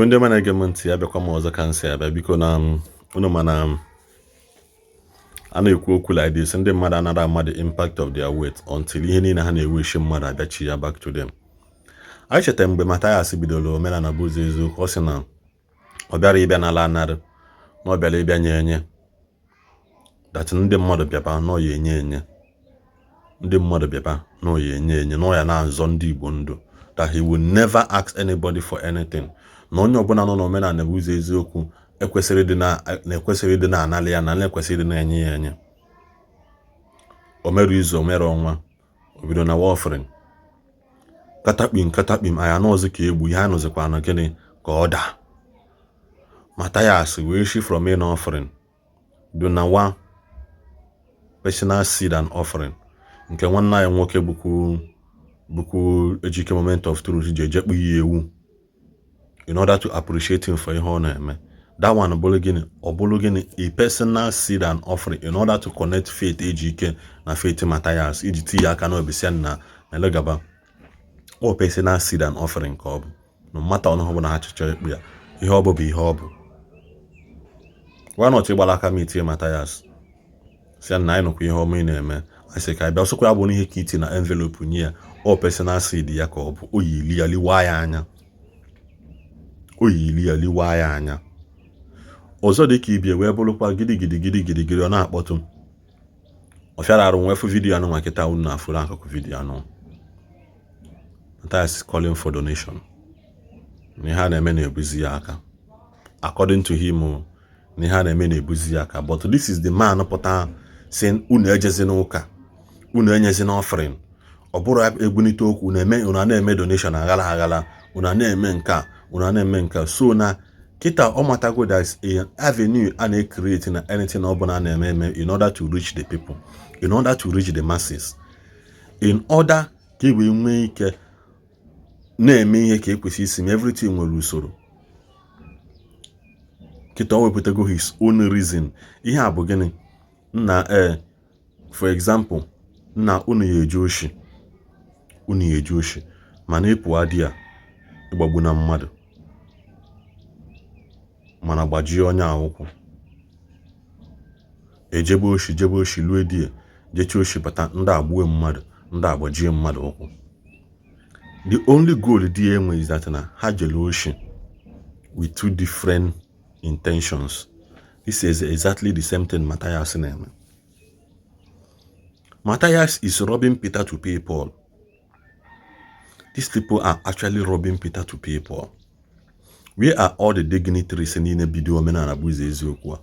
Igbo ndị mana ege m ntị ya bịakwa m ọzọ ka nsị abịa biko na unu mana a na-ekwu okwu like this ndị mmadụ anara ama the impact of their weight until ihe niile ha na-ewe isi mmadụ abịachi ya back to them. Anyị chetara mgbe Mathias bidoro omenala bụ ụzọ eziokwu, ọ sị na ọ bịara ịbịa n'ala anarị na ọ bịara ịbịa nye enye that ndị mmadụ bịaba na ọya enye enye ndị mmadụ bịaba na ọya enye enye na ọya na-azọ ndị Igbo ndụ, that he will never ask anybody for anything, na onye ọbụla nọ n'omenala bụ ụzọ eziokwu ekwesịrị ịdị na-analị ya na na-ekwesịrị ịdị na-enye ya enye. O mere izu, o mere ọnwa, o bido na offering katakpim anya n'ọzọ ka egbu ihe a nọzikwa na gịnị ka ọ daa. Mathias wee shi from in offering do na one personal seed and offering nke nwanne ya nwoke bụkwu ejike moment of truth ji ejekpu ya ewu in order to appreciate him for ihe ọ na-eme. That one bụrụ gịnị a personal seed and offering in order to connect faith ejike na faith Mathias iji tinye aka n'obisia na elegaba o personal seed and offering ka ọ bụ no matter ọnụ ọbụla ha chọrọ ikpu ya ihe ọ bụ ihe ọ bụ. Why not ịgbala aka m itinye Mathias si na anyị nụkwa ihe ọma ị na-eme, anyị sị ka anyị bịa ọsọkwa ya bụ n'ihe ka iti na envelope nye ya o personal seed ya ka ọ bụ oyili ya liwa ya anya ọzọ dị ka ibie wee bụrụkwa gidigidi ọ na-akpọtụ ọ fịara arụ nwefu vidiyo anụ nwa kịta unu na-afụrụ akụkụ vidiyo anụ. Mathias is calling for donation. N'ihe a na-eme na-ebuzi ya aka according to him, n'ihe a na-eme na-ebuzi ya aka, but this is the man pụta saying unu ejezi n'ụka, unu enyezi na offering, ọ bụrụ egwunite okwu unu na-eme donation aghala unu na-eme nka unu na-eme nka. So na kita ọ matago there is a avenue a na-create na anything ọ bụla na-eme in order to reach the people, in order to reach the masses, in order ka e wee nwee ike na-eme ihe ka ekwesị isi everything nwere usoro. Kita o wepụtago his own reason. Ihe a bụ gịnị na for example na unu ya eji oshi mana ịpụ adị ya ịgbagbu na mmadụ mana gbajie onye akwụkwọ jebe oshi lue die jechi oshi bata ndị agbue mmadụ ndị agbajie mmadụ ụkwụ. The only goal dị enwe is that na ha jele oshi with two different intentions. This is exactly the same thing Mathias na-eme. Mathias is robbing Peter to pay Paul. These people are actually robbing Peter to pay Paul. Where are all the dignitaries in the video Omenala bụ ụzọ eziokwu?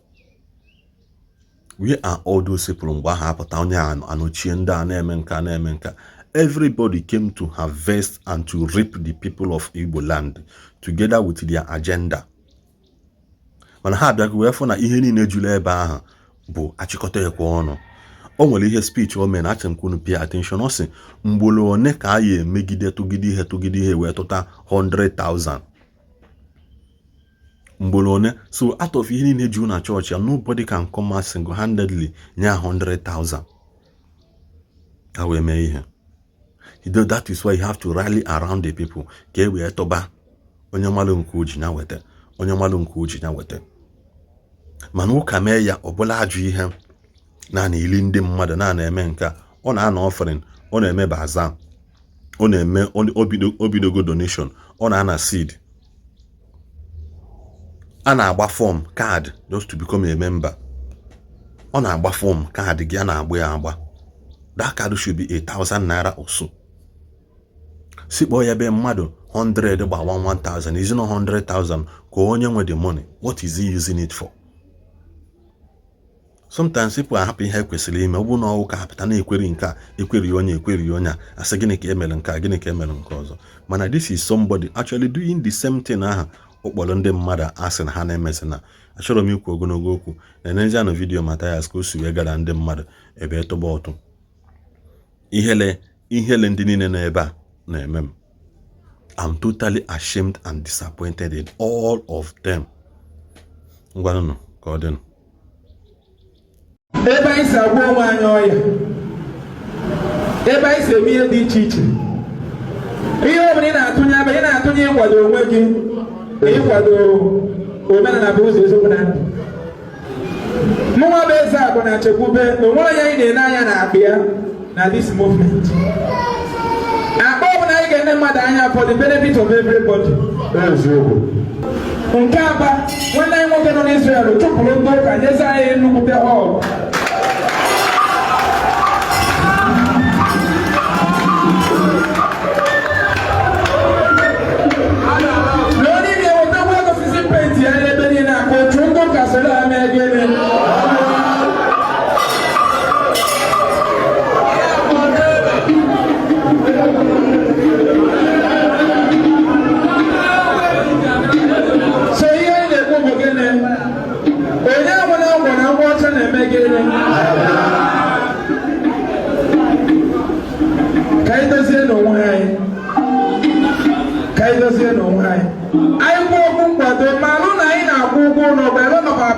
Where are all those people mgbe ha apụta onye anochie ndị a na-eme nka? Everybody came to harvest and to reap the people of Igbo land together with their agenda. Mana ha abịago wee fụ na ihe niile jụrụ ebe ahụ bụ achịkọta ekwe ọnụ. O nwere ihe speech o mere achị m kwunu pay attention. Ọ sị mgbolo one ka a ya emegide tụgide ihe wee tụta 100,000 mgbolo one. So out of ihe niile jụrụ na church ya nobody can come out single-handedly nye 100,000 ka wee mee ihe. That is why you have to rally around the people ka e wee tọba onye mmalụ nke oji ya weta onye mmalụ nke oji ya weta. Mana ụka mee ya ọbụla ajụ ihe na ili ndị mmadụ na-eme nka, ọ na-ana offering, ọ na-eme bazaar, ọ na-eme obidogo donation, ọ na-ana seed, a na-agba form card just to become a member. Ọ na-agba form card gị a na-agba ya agba. That card should be 1,000 naira or so. Sikpọ ya be mmadụ 100 gba 1,000 is not 100,000 ka onye nwe the money. What is he using it for? Sometimes people are happy ha kwesịrị ime ọ bụ na ọwụ ka hapụta na-ekweri nke a ekweri onye asị gịnị ka emere nke a gịnị ka emere nke ọzọ. Mana this is somebody actually doing the same thing ahụ ụkpọrọ ndị mmadụ asị na ha na-emezi na. Achọrọ m ikwu ogologo okwu na n'ezie na vidiyo Mathias ka o si wee gara ndị mmadụ ebe tọba ọtụ ihele ndị niile na ebe a na-eme m. I'm totally ashamed and disappointed in all of them. Ngwanụ ka ọ dịnụ. Ebe anyị si agwọ onwe anyị ọya, ebe anyị si eme ihe dị iche iche, ihe ọ bụla ị na-atụnye ebe ị na-atụnye ịkwado onwe gị ịkwado omenala bụ ụzọ eziokwu na ndụ. Mụnwa bụ Ezeaku na Chekwube onwere anyị na-ene anya na akpa ya na this movement. Akpa ọ bụla anyị ga-ene mmadụ anya for the benefit of everybody. Nke aba nwanne anyị nwoke nọ n'Israel chụpụrụ ndị ụka nyezi anyị nnukwute họl.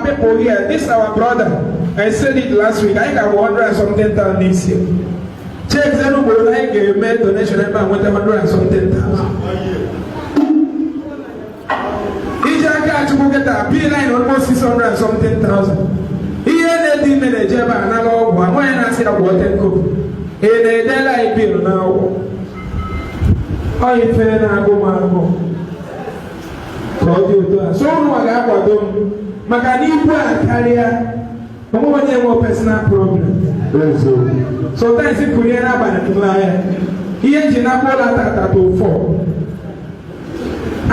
People here, this is our brother. I said it last week. I got 100 and something thousand this year. Check the number. I gave me donation about 100 and something thousand. Isiagu to get a P9 almost 600 and something thousand. Here they did manage about another one. Why not say a water cook? In a daylight bill now. How you feel now? Go man. So I got them. Maka n'ikwu a karịa onye nwe personal problem. Sometimes ịpụrụ ihe n'abalị n'anya ihe nji na akpọla tata to 4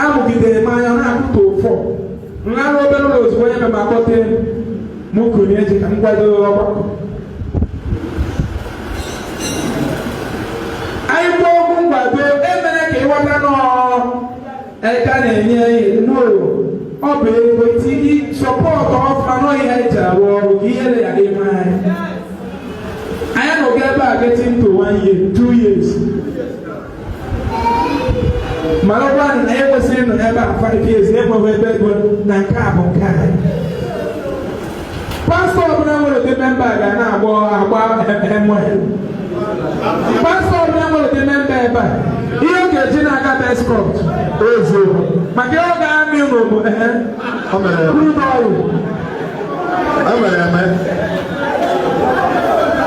amụgidere m anya na-akụ to 4 nlarụ obere ụlọ ozugbo onye mema akpọte m kụrụ eji ka m kwado ọgbakọ. Anyị kwuo okwu mgbado emere ka ịghọta n'eka na-enye n'ụlọ ọ bụ ego tinye sọpọtụ ọfụma ihe anyị ji arụ ọrụ ka ihe ya dị mma anyị. Anyị anọghị ebe a getting to 1 year, 2 years. Mana ọ bụrụ na anyị kwesịrị nọ ebe a 5 years enweghị ebe ego na nke a bụ nke anyị. Pastọ ọbụla nwere ụdị memba ga na-agba pastọ ọbụla nwere ụdị memba ebe a ihe ọ ga-eji na-aga beskọt maka ihe ọ ga-amị ụlọ bụ crude oil.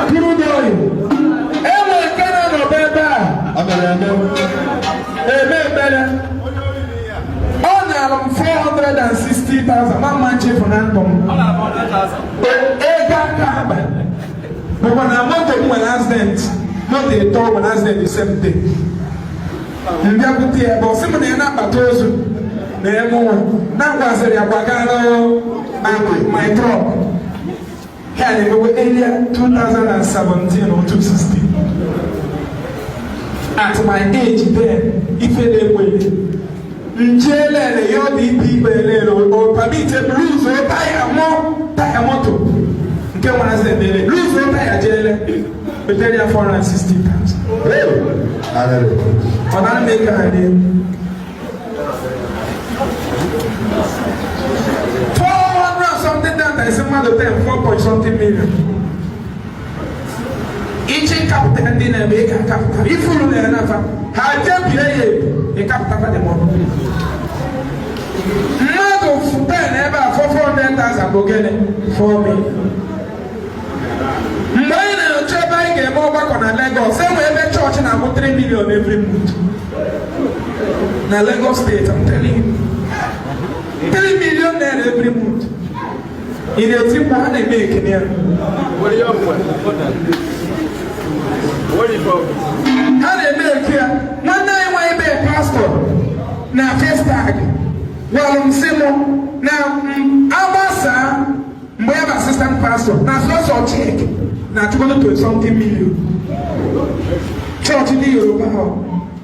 Crude oil enwere nke na-anọba ebe a eme ekpere ọ na-alụ m 460,000 ma mma nchefu na ndụ m ego aka akpa bụkwa na moto m nwere accident moto eto nwere accident the same day. Mbịakwute ya bụ ọsị m na ya na-akpata ozu na ya mụnwa na-agwaziri ya gbagara my truck ya na-emewe earlier 2017 or 2016 at my age then ife na-ekwenye njelele ya ọ dị ikpe elele o permit lose taya moto nke nwere accident ele lose taya jele betere ya 460,000. On a make a name 400 something that I said, mother, 4 point something million. Each capital dinner make a capital. If you know enough, how can you a capital for the money? Not of 10 ever 400,000 again for me. More back on a Lagos. Same way every church and I got 3 million every month. Now Lagos State, I'm telling you. 3 million there every month. In a team one they make in here. What are you how they make here? One time I be a pastor. Now first tag. Well I'm simple. Now Abasa we have assistant pastor. Now so check. Na 220 something million. Church in the Yoruba.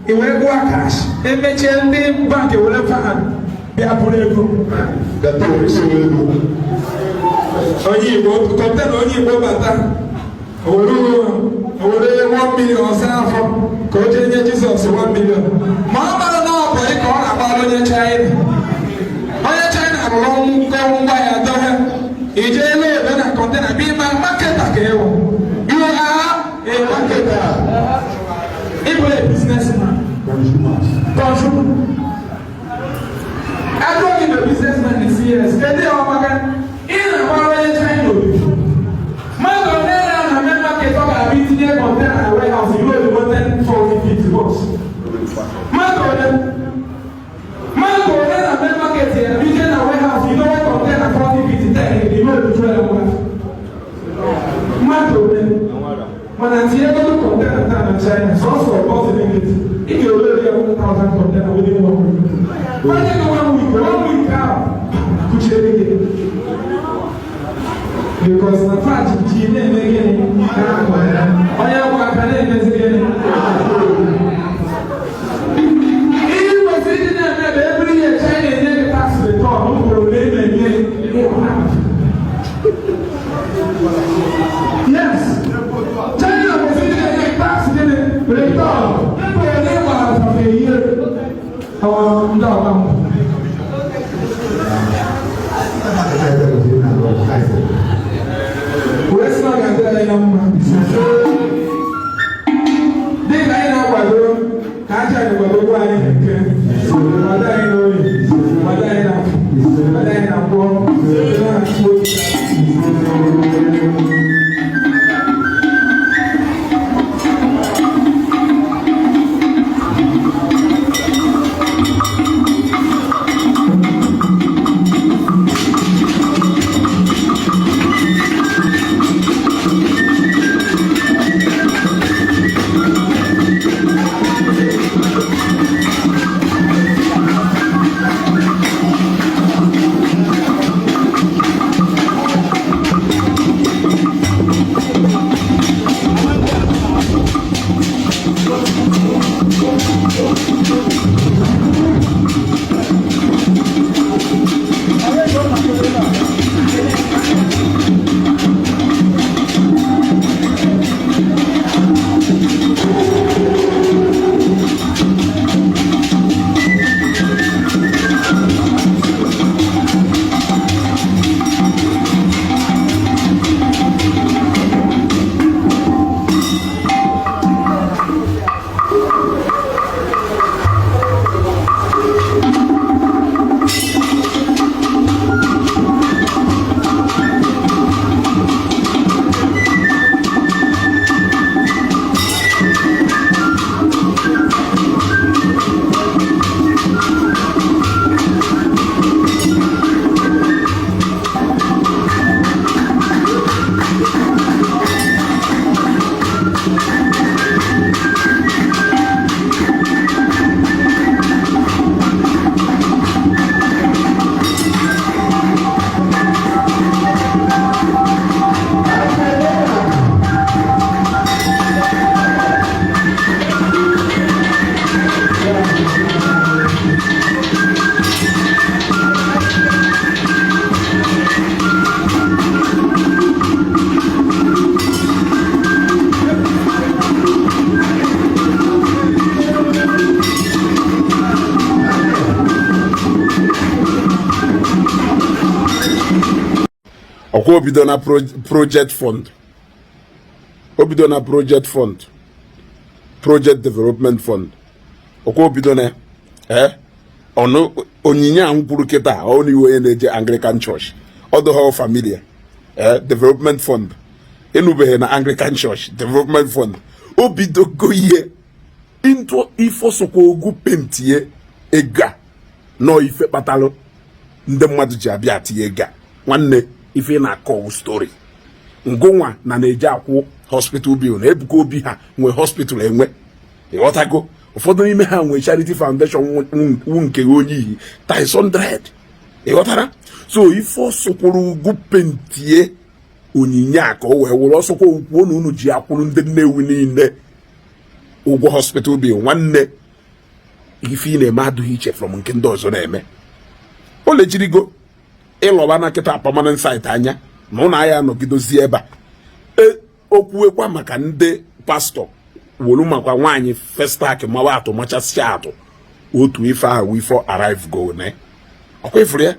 It will go a cash. They may change the bank. It will have fun. They are pulling. That is only go content only go bata. Only 1 million or something. Continue Jesus 1 million. Mama no boy call about your child. On your China long go by a dollar. Ije lo ebe na container be my marketer ke ewo. You are a marketer. Even a businessman. Consumer. Mango, then a main market here, you get a warehouse, you know what container 40 feet, 10, you know the 12. Mango, when I see a little container down in China, it's also about the limit. If you already have 1,000 container within 1 week. Why do you 1 week out? Could you because the fact that you didn't make any, I am what can I make again. Even was sitting there every year, China and then pass the top, no problem, and yes, China was sitting there, pass the top, but they were from a year. Where's not going to tell you, young man? They lie now, but can't tell you what we're doing. What I know, what I know, what I know, Obido na project fund. Obido na project fund. Project development fund. Obido na ono onyinya mkpuru kita oni we na Anglican church. Other whole familiar. Development fund. Enubehe na Anglican church development fund. Obido go ye into ifo soko ogu pentie ega no ife patalo nde mmadu ji abia tie ega nwanne ife na call story ngonwa na na-eje akwụ hospital bill na ebuko obi ha nwe hospital enwe ịghọtago ụfọdụ n'ime ha nwe charity foundation nke onye iyi times 100 ịghọtara so ife ọsọkwuru ugwu pentie onyinye aka o wee wụrụ ọsọkwa ukwu na unu ji akwụrụ ndị Nnewi niile ụgwọ hospital bill nwanne ife ị na-eme adụghị iche from nke ndị ọzọ na-eme o lejirigo ịlọba na kịta permanent site anya na ụlọ ahịa nọgidozie ebe a okwuekwa maka ndị pastọ wolu makwa nwaanyị festak mawa atụ machasịa atụ otu ife ahụ ife arrive go ne ọkwa ifuru ya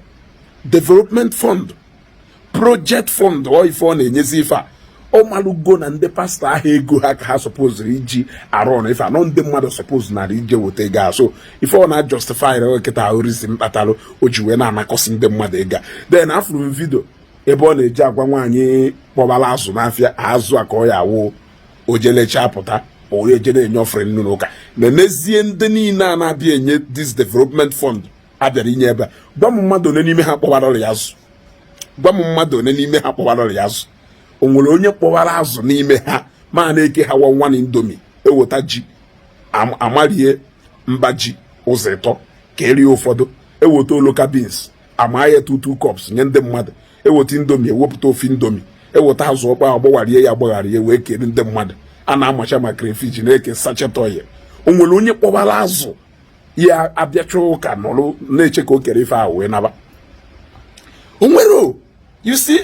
development fund project fund ọ ife ọ na-enyezi ife a ọ malụgo na ndị pastọ ahụ ego ha ka ha suppose iji arụ ọnụ ife anọ ndị mmadụ suppose na ije weta ego a so ife ọ na-justify kịta orisi mkpatalụ o ji wee na-anakọsị ndị mmadụ ego a then afụrụ m vidio ebe ọ na-eji agwa nwaanyị kpọbala azụ n'afịa azụ a ka ọ ya awụ ojelecha pụta onye je na-enye offering n'ụka na n'ezie ndị niile a na-abịa enye this development fund abịara inye ebe gwa m mmadụ one n'ime ha kpọwara ya azụ gwa m mmadụ one n'ime ha kpọwara ya azụ o nwere onye kpọwara azụ n'ime ha ma na-eke ha nwa indomi eweta ji amarie mba ji ụzọ ịtọ ka erie ụfọdụ eweta oloka beans ama ya 2 cups nye ndị mmadụ eweta indomi ewepụta ofe indomi eweta azụ ọkpa agbagharie ya agbagharie wee kere ndị mmadụ a na-amacha ma crayfish na-eke sachet oil o nwere onye kpọbara azụ ya abịacha ụka nọrụ na-eche ka o kere ife ahụ wee naba o nwere you see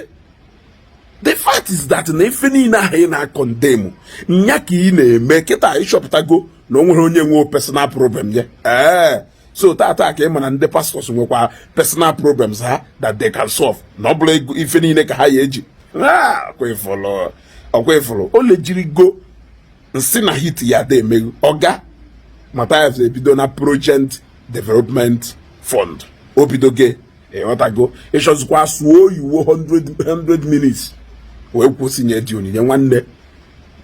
the fact is that na ife niile ahụ ị na-akọndem nya ka ị na-eme kịta ịchọpụtago na o nwere onye nwe personal problem ya so tata ka ị ma na ndị pastors nwekwa personal problems ha that they can solve na ọ bụla ife niile ka ha ya eji ọkwefụrụ o lejirigo nsị na hit ya da emeghu ọga Mathias ebido na project development fund o bidoge ịghọtago ịchọzikwa sụọ oyiwo 100 minutes wee kwụsị nye dị onyinye nwanne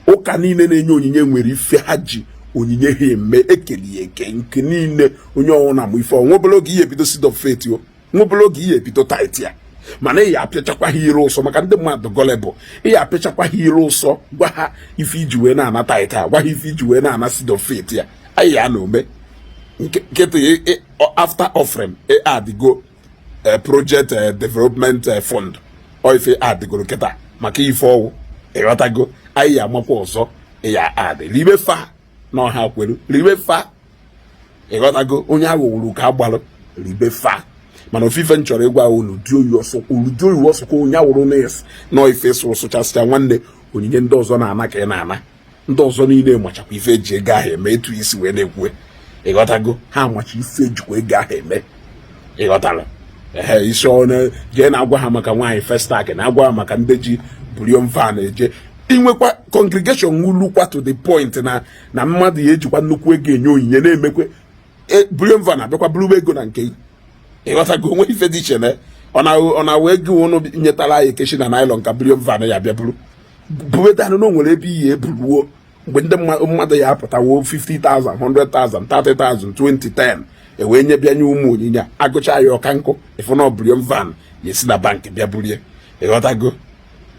ụka niile na-enye onyinye nwere ife ha ji onyinye ha eme ekeli eke nke niile onye ọnwụ na amụ ife nwebele oge ihe ebido seed of faith o nwebele oge ihe ebido tit ya mana ị ya apịachakwa ha ire ụsọ maka ndị mmadụ gọlebụ ị ya apịachakwa ha ire ụsọ gwa ha ife iji wee na-ana tit a gwa ha ife iji wee na-ana seed of faith ya anyị ya na ome nkịtị after offering adịgo project development fund o ife adịgoro kịta maka ife ọwụ ịghọtago anyị ya amakwa ọzọ ya adị ribe fa na ọha kwelu ribe fa ịghọtago onye ahụ wuru ka agbalụ ribe fa mana ofife m chọrọ ịgwa unu dị oyi ọsọkwa onye awụrụ nes na ife sụchasịcha nwanne onyinye ndị ọzọ na-ana ka ị na-ana ndị ọzọ niile machakwa ife eji ego ahụ eme etu isi wee na-ekwue ịghọtago ha amacha ife ejikwa ego ahụ eme ịghọtara isi ọnụ jee na-agwa ha maka nwaanyị Festac na-agwa ha maka ndị ji burion van eje inwekwa congregation nwulukwa to the point na mmadụ ya ejikwa nnukwu ego enye onyinye na-emekwe burion van abịakwa buru ego na nke ịghọtago onwe ife dị iche na ọ na-wee gị ụnụ nyetara anyị keshi na nylon ka burion van ya bịa buwedanụ na o nwere ebe iyi eburuo mgbe ndị mmadụ ya apụtawo 50,000 100,000 30,000 2010 ewee nye bịanye ụmụ onyinye agụcha ya ọka nkụ ifụna burion van ya esi na bankị bịa burie ịghọtago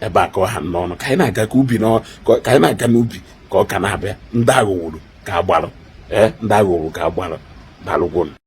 ebe a ka ọ ha n'ọnụ ka anyị na-aga n'ubi ka ọ ka na-abịa ndị aghụghọrụ ka agbalụ ndị aghụghọrụ ka agbalụ balụgwụnụ